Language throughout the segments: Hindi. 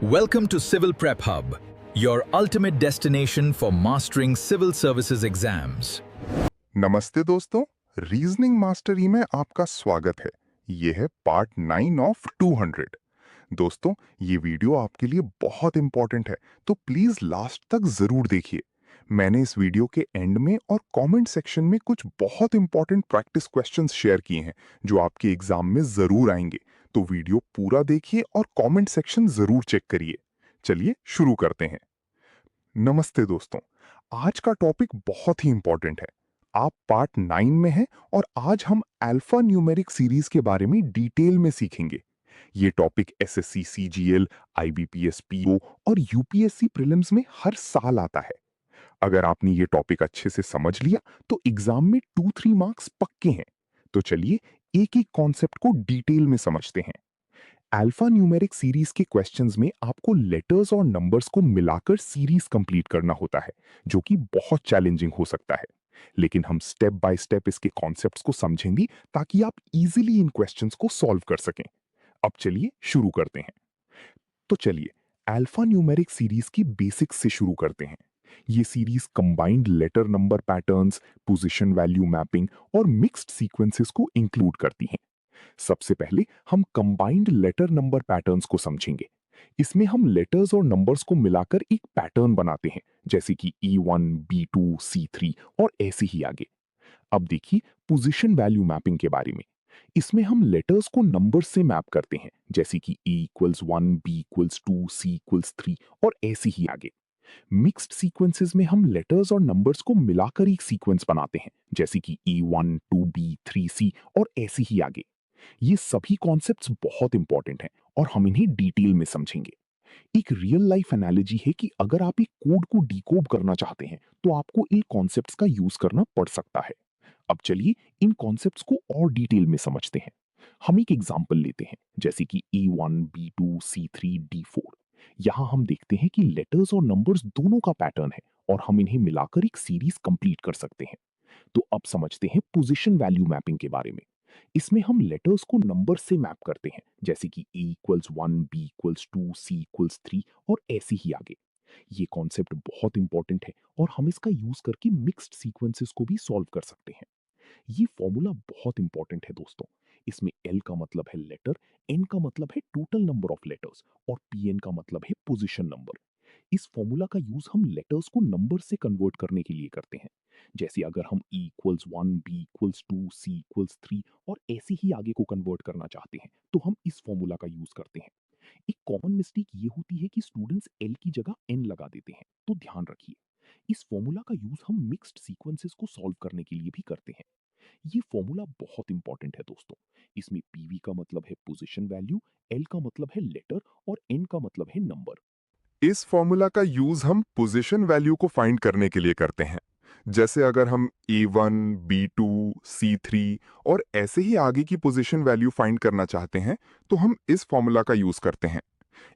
Welcome to Civil Prep Hub, your ultimate destination for mastering civil services exams. नमस्ते दोस्तों, रीजनिंग मास्टरी में आपका स्वागत है। ये है पार्ट 9 ऑफ 200। दोस्तों, ये वीडियो आपके लिए बहुत इंपॉर्टेंट है, तो प्लीज लास्ट तक जरूर देखिए। मैंने इस वीडियो के एंड में और कमेंट सेक्शन में कुछ बहुत इंपॉर्टेंट प्रैक्टिस क्वेश्चंस शेयर किए हैं जो आपके एग्जाम में जरूर आएंगे। तो वीडियो पूरा देखिए और कमेंट सेक्शन जरूर चेक करिए। चलिए शुरू करते हैं। नमस्ते दोस्तों, आज का टॉपिक बहुत ही इंपॉर्टेंट है। आप पार्ट 9 में हैं और आज हम अल्फा न्यूमेरिक सीरीज के बारे में डिटेल में सीखेंगे। ये topic SSC, CGL, IBPS, PO और यूपीएससी प्रीलिम्स में हर साल आता है। अगर आपने ये टॉपिक अच्छे से समझ लिया तो एग्जाम में 2-3 मार्क्स पक्के हैं। तो चलिए एक एक कॉन्सेप्ट को डिटेल में समझते हैं। अल्फा न्यूमेरिक सीरीज के क्वेश्चंस में आपको लेटर्स और नंबर्स को मिलाकर सीरीज कंप्लीट करना होता है, जो कि बहुत चैलेंजिंग हो सकता है। लेकिन हम स्टेप बाय स्टेप इसके कॉन्सेप्ट्स को समझेंगे ताकि आप इजीली इन क्वेश्चंस को सॉल्व कर सकें। अब चलिए शुरू करते हैं। तो चलिए अल्फा न्यूमेरिक सीरीज की बेसिक्स से शुरू करते हैं। ये series combined letter number patterns, position value mapping और मिक्स्ड सीक्वेंसेस को इंक्लूड करती हैं। सबसे पहले हम कंबाइंड लेटर नंबर पैटर्न्स को समझेंगे। इसमें हम लेटर्स और नंबर्स को मिलाकर एक पैटर्न बनाते हैं, जैसे कि E1, B2, C3 और ऐसे ही आगे। अब देखिए पोजीशन वैल्यू मैपिंग के बारे में। इसमें हम लेटर्स को नंबर्स से मैप करते हैं, जैसे कि A=1, B=2, C=3 और ऐसे ही आगे। मिक्स्ड सीक्वेंसेस में हम लेटर्स और नंबर्स को मिलाकर एक सीक्वेंस बनाते हैं, जैसे कि E1, 2B, 3C और ऐसे ही आगे। ये सभी कॉन्सेप्ट्स बहुत इंपॉर्टेंट हैं और हम इन्हें डिटेल में समझेंगे। एक रियल लाइफ एनालॉजी है कि अगर आप एक कोड को डिकोड करना चाहते हैं तो आपको इन कॉन्सेप्ट्स का यूज करना पड़ सकता है। अब चलिए इन कॉन्सेप्ट्स को और डिटेल में समझते हैं। हम एक एग्जांपल लेते हैं, जैसे कि E1, B2, C3, D4। यहाँ हम देखते हैं कि लेटर्स और नंबर्स दोनों का पैटर्न है और हम इन्हें मिलाकर एक सीरीज कंप्लीट कर सकते हैं। तो अब समझते हैं पोजीशन वैल्यू मैपिंग के बारे में। इसमें हम लेटर्स को नंबर से मैप करते हैं, जैसे कि A=1, B=2, C=3 और ऐसे ही आगे। ये कॉन्सेप्ट बहुत इंपॉर्टेंट है और हम इसका यूज करके मिक्स्ड सीक्वेंसेस को भी सॉल्व कर सकते हैं। ये फॉर्मूला बहुत इंपॉर्टेंट है दोस्तों। इसमें L का मतलब है लेटर, N का मतलब है टोटल नंबर ऑफ लेटर्स और PN का मतलब है पोजीशन नंबर। इस फॉर्मूला का यूज हम लेटर्स को नंबर से कन्वर्ट करने के लिए करते हैं। जैसे अगर हम E=1, B=2, C=3 और ऐसे ही आगे को कन्वर्ट करना चाहते हैं तो हम इस फॉर्मूला का यूज करते हैं। एक कॉमन मिस्टेक ये होती है कि स्टूडेंट्स L की जगह N लगा देते हैं, तो ध्यान रखिए। इस फॉर्मूला का यूज हम मिक्स्ड सीक्वेंसेस को सॉल्व करने के लिए भी करते हैं। ये फॉर्मूला बहुत इंपॉर्टेंट है दोस्तों। इसमें PV का मतलब है पोजीशन वैल्यू, L का मतलब है लेटर और N का मतलब है नंबर। इस फॉर्मूला का यूज हम पोजीशन वैल्यू को फाइंड करने के लिए करते हैं। जैसे अगर हम A1, B2, C3 और ऐसे ही आगे की पोजीशन वैल्यू फाइंड करना चाहते हैं तो हम इस फॉर्मूला का यूज करते हैं।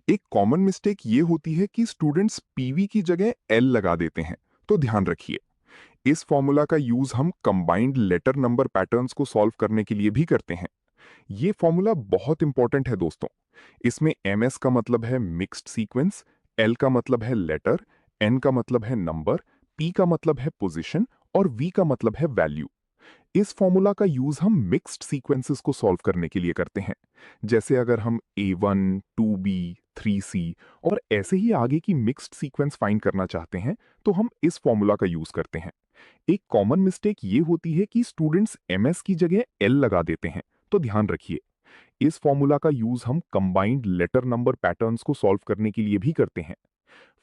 एक कॉमन मिस्टेक ये होती है कि स्टूडेंट्स PV की जगह L लगा देते हैं, तो ध्यान रखिए। इस फॉर्मूला का यूज हम कंबाइंड लेटर नंबर पैटर्न्स को सॉल्व करने के लिए भी करते हैं। ये फॉर्मूला बहुत इंपॉर्टेंट है दोस्तों। इसमें MS का मतलब है मिक्स्ड सीक्वेंस, L का मतलब है लेटर, N का मतलब है नंबर, P का मतलब है पोजीशन और V का मतलब है वैल्यू। इस फॉर्मूला का यूज हम मिक्स्ड सीक्वेंसेस को सॉल्व करने के लिए करते हैं। जैसे अगर हम A1, 2B, 3C और ऐसे ही आगे की मिक्स्ड सीक्वेंस फाइंड करना चाहते हैं तो हम इस फॉर्मूला का यूज करते हैं। एक कॉमन मिस्टेक ये होती है कि स्टूडेंट्स MS की जगह L लगा देते हैं, तो ध्यान रखिए। इस फॉर्मूला का यूज हम कंबाइंड लेटर नंबर पैटर्न्स को सॉल्व करने के लिए भी करते हैं।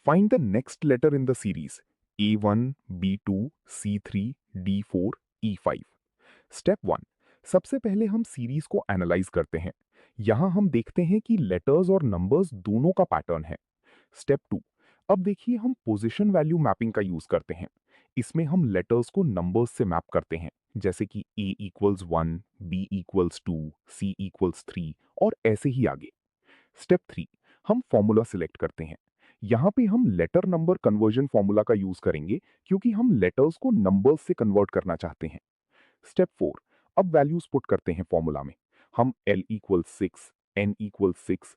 Find the next letter in the series A1, B2, C3, D4, E5। Step 1। सबसे पहले हम सीरीज को एनालाइज करते हैं। यहां हम देखते हैं कि लेटर्स और नंबर्स दोनों का पैटर्न है। स्टेप 2। अब देखिए हम पोजीशन वैल्यू मैपिंग का यूज करते हैं। इसमें हम लेटर्स को नंबर्स से मैप करते हैं, जैसे कि A=1, B=2, C=3 और ऐसे ही आगे। स्टेप 3। हम फॉर्मूला सिलेक्ट करते हैं। यहां पे हम लेटर नंबर कन्वर्जन फॉर्मूला का यूज करेंगे, क्योंकि हम लेटर्स को नंबर्स से कन्वर्ट करना चाहते हैं। स्टेप 4। अब वैल्यूज पुट करते हैं फॉर्मूला में। हम L=6, N=6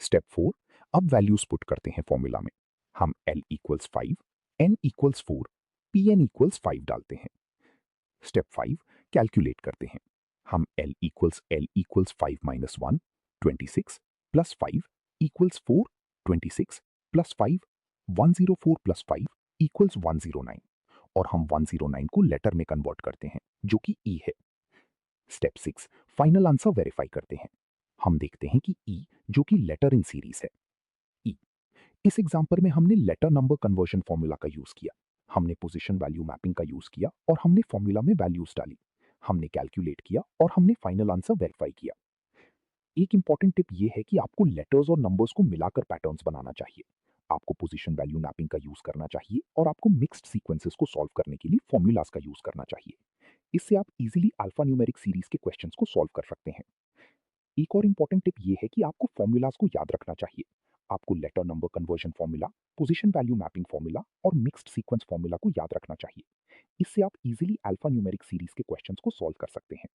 स्टेप 4, अब वैल्यूज पुट करते हैं फॉर्मूला में। हम L equals 5, N equals 4, Pn equals 5 डालते हैं। स्टेप 5, कैलकुलेट करते हैं। हम L equals 5 minus 1, 26 plus 5 equals 4, 26 plus 5, 104 plus 5 equals 109, और हम 109 को लेटर में कन्वर्ट करते हैं जो कि E है। स्टेप 6, फाइनल आंसर वेरीफाई करते हैं। हम देखते हैं कि E जो कि लेटर इन सीरीज है। E, इस एग्जांपल में हमने लेटर नंबर कन्वर्जन फॉर्मूला का यूज किया। हमने पोजीशन वैल्यू मैपिंग का यूज किया और हमने फॉर्मूला में वैल्यूज डाली। हमने कैलकुलेट किया और हमने फाइनल आंसर वेरीफाई किया। एक इंपॉर्टेंट टिप ये है कि आपको लेटर्स और नंबर्स को मिलाकर पैटर्न्स बनाना चाहिए। आपको पोजीशन वैल्यू मैपिंग का यूज करना चाहिए और आपको मिक्स्ड सीक्वेंसेस को सॉल्व करने के लिए फॉर्मूलाज का यूज करना चाहिए। इससे आप इजीली अल्फा न्यूमेरिक सीरीज के क्वेश्चंस को सॉल्व कर सकते हैं। एक और इंपॉर्टेंट टिप ये है कि आपको फॉर्मूलाज को याद रखना चाहिए। आपको letter number conversion formula, position value mapping formula और मिक्स्ड सीक्वेंस फॉर्मूला को याद रखना चाहिए। इससे आप इजीली अल्फा न्यूमेरिक सीरीज के क्वेश्चंस को सॉल्व कर सकते हैं।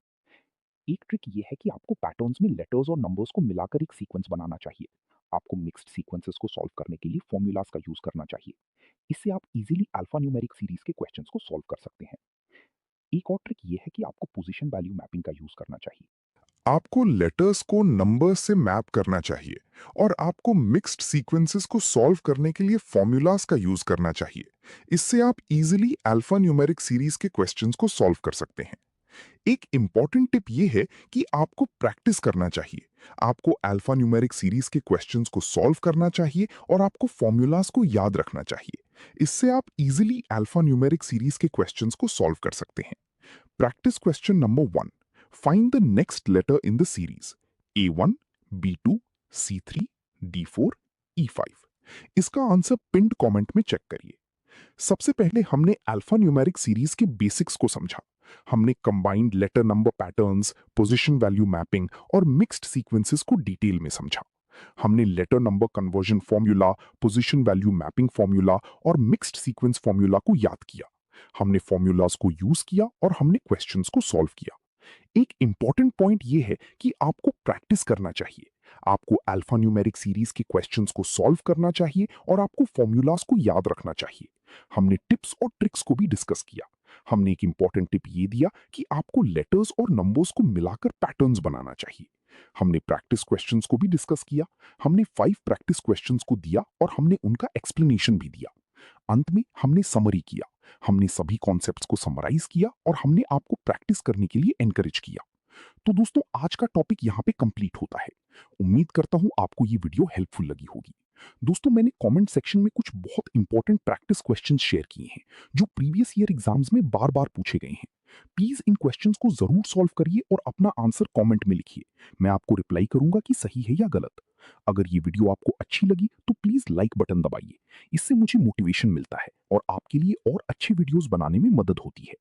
एक ट्रिक ये है कि आपको पैटर्न्स में लेटर्स और नंबर्स को मिलाकर एक सीक्वेंस बनाना चाहिए। आपको मिक्स्ड सीक्वेंसेस को सॉल्व करने के लिए फॉर्मूलाज का यूज करना चाहिए। इससे आप इजीली अल्फा न्यूमेरिक सीरीज के क्वेश्चंस को सॉल्व कर सकते हैं। एक और ट्रिक ये है कि आपको पोजीशन वैल्यू मैपिंग का यूज करना चाहिए। आपको लेटर्स को नंबर्स से मैप करना चाहिए और आपको मिक्स्ड सीक्वेंसेस को सॉल्व करने के लिए फॉर्मूलाज का यूज करना चाहिए। इससे आप इजीली अल्फा न्यूमेरिक सीरीज के क्वेश्चंस को सॉल्व कर सकते हैं। एक इंपॉर्टेंट टिप यह है कि आपको प्रैक्टिस करना चाहिए। आपको अल्फा न्यूमेरिक सीरीज के क्वेश्चंस को सॉल्व करना चाहिए और आपको फॉर्मूलाज को याद रखना चाहिए। इससे आप इजीली अल्फा न्यूमेरिक सीरीज के क्वेश्चंस को सॉल्व कर सकते हैं। Practice question number 1. Find the next letter in the series A1, B2, C3, D4, E5. इसका आंसर पिंड कमेंट में चेक करिए। सबसे पहले हमने अल्फा न्यूमेरिक सीरीज के बेसिक्स को समझा। हमने combined letter number patterns, position value mapping और मिक्स्ड सीक्वेंसेस को डिटेल में समझा। हमने letter number conversion formula, position value mapping formula और मिक्स्ड सीक्वेंस फॉर्मूला को याद किया। हमने फॉर्मूलाज को यूज किया और हमने क्वेश्चंस को सॉल्व किया। एक इंपॉर्टेंट पॉइंट यह है कि आपको प्रैक्टिस करना चाहिए। आपको अल्फा न्यूमेरिक सीरीज के क्वेश्चंस को सॉल्व करना चाहिए और आपको फॉर्मूलाज को याद रखना चाहिए। हमने टिप्स और ट्रिक्स को भी डिस्कस किया। हमने एक इंपॉर्टेंट टिप ये दिया कि आपको लेटर्स और नंबर्स को मिलाकर पैटर्न्स बनाना चाहिए। हमने प्रैक्टिस क्वेश्चंस को भी डिस्कस किया। हमने 5 प्रैक्टिस क्वेश्चंस को दिया और हमने उनका एक्सप्लेनेशन भी दिया। अंत में हमने समरी किया। हमने सभी कॉन्सेप्ट्स को समराइज किया और हमने आपको प्रैक्टिस करने के लिए एनकरेज किया। तो दोस्तों, आज का टॉपिक यहाँ पे कंप्लीट होता है। उम्मीद करता हूँ आपको ये वीडियो हेल्पफुल लगी होगी। दोस्तों, मैंने कमेंट सेक्शन में कुछ बहुत इंपॉर्टेंट प्रैक्टिस क्वेश्चंस शेयर किए हैं जो प्रीवियस ईयर एग्जाम्स में बार बार पूछे गए हैं। प्लीज इन क्वेश्चंस को जरूर सॉल्व करिए और अपना आंसर कमेंट में लिखिए। मैं आपको रिप्लाई करूंगा कि सही है या गलत। अगर ये वीडियो आपको अच्छी लगी तो प्लीज लाइक बटन दबाइए। इससे मुझे मोटिवेशन मिलता है और आपके लिए और अच्छे वीडियोस बनाने में मदद होती है।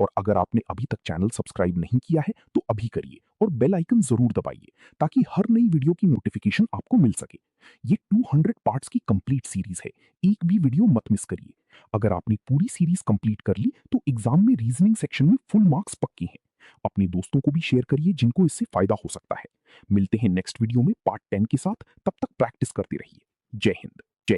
और अगर आपने अभी तक चैनल सब्सक्राइब नहीं किया है तो अभी करिए और बेल आइकन जरूर दबाइए ताकि हर नई वीडियो की नोटिफिकेशन आपको मिल सके। ये 200 पार्ट्स की कंप्लीट सीरीज है। एक भी वीडियो मत मिस करिए। अगर आपने पूरी सीरीज कंप्लीट कर ली तो एग्जाम में रीजनिंग सेक्शन में फुल मार्क्स पक्के हैं। अपने दोस्तों को भी शेयर करिए जिनको इससे फायदा हो सकता है। मिलते हैं नेक्स्ट वीडियो में पार्ट 10 के साथ। तब तक प्रैक्टिस करते रहिए। जय हिंद।